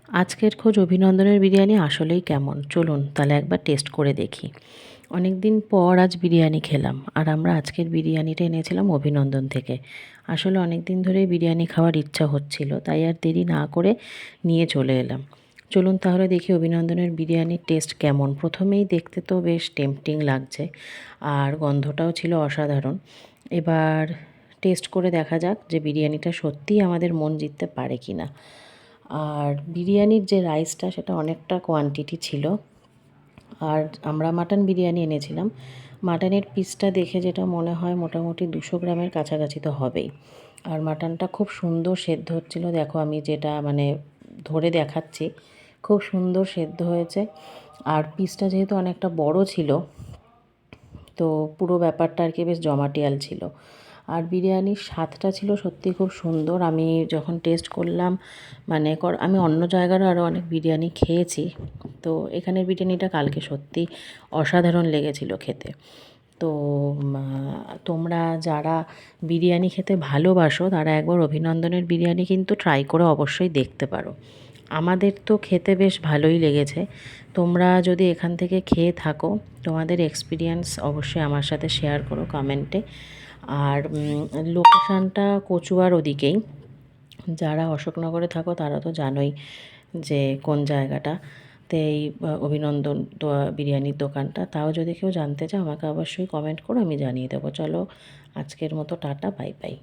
আজকের খোঁজ অভিনন্দনের বিরিয়ানি আসলেই কেমন, চলুন তাহলে একবার টেস্ট করে দেখি। অনেক দিন পর আজ বিরিয়ানি খেলাম, আর আমরা আজকের বিরিয়ানিটা এনেছিলাম অভিনন্দন থেকে। আসলে অনেক দিন ধরেই বিরিয়ানি খাওয়ার ইচ্ছা হচ্ছিল, তাই আর দেরি না করে নিয়ে চলে এলাম। চলুন তাহলে দেখি অভিনন্দনের বিরিয়ানির টেস্ট কেমন। প্রথমেই দেখতে তো বেশ টেম্পটিং লাগছে, আর গন্ধটাও ছিল অসাধারণ। এবার টেস্ট করে দেখা যাক যে বিরিয়ানিটা সত্যিই আমাদের মন জিততে পারে কি না। আর বিরিয়ানির যে রাইসটা সেটা অনেকটা কোয়ান্টিটি ছিল। আর আমরা মাটন বিরিয়ানি এনেছিলাম। মাটনের পিসটা দেখে যেটা মনে হয় মোটামুটি 200 গ্রামের কাছাকাছি তো হবেই। আর মাটনটা খুব সুন্দর সেদ্ধ হচ্ছিল, দেখো আমি যেটা মানে ধরে দেখাচ্ছি, খুব সুন্দর সেদ্ধ হয়েছে। আর পিসটা যেহেতু অনেকটা বড় ছিল, তো পুরো ব্যাপারটা আর কি বেশ জমাটিয়াল ছিল। আর বিরিয়ানির স্বাদটা ছিল সত্যি খুব সুন্দর। আমি যখন টেস্ট করলাম, মানে আমি অন্য জায়গারও আরও অনেক বিরিয়ানি খেয়েছি, তো এখানের বিরিয়ানিটা কালকে সত্যি অসাধারণ লেগেছিল খেতে। তো তোমরা যারা বিরিয়ানি খেতে ভালোবাসো তারা একবার অভিনন্দনের বিরিয়ানি কিন্তু ট্রাই করে অবশ্যই দেখতে পারো। আমাদের তো খেতে বেশ ভালোই লেগেছে। তোমরা যদি এখান থেকে খেয়ে থাকো, তোমাদের এক্সপিরিয়েন্স অবশ্যই আমার সাথে শেয়ার করো কমেন্টে। আর লোকেশানটা কচুয়ার ওদিকেই। যারা অশোকনগরে থাকো তারা তো জানোই যে কোন জায়গাটা তে এই অভিনন্দন বিরিয়ানির দোকানটা। তাও যদি কেউ জানতে চাও আমাকে অবশ্যই কমেন্ট করো, আমি জানিয়ে দেবো। চলো আজকের মতো টাটা, বাই বাই।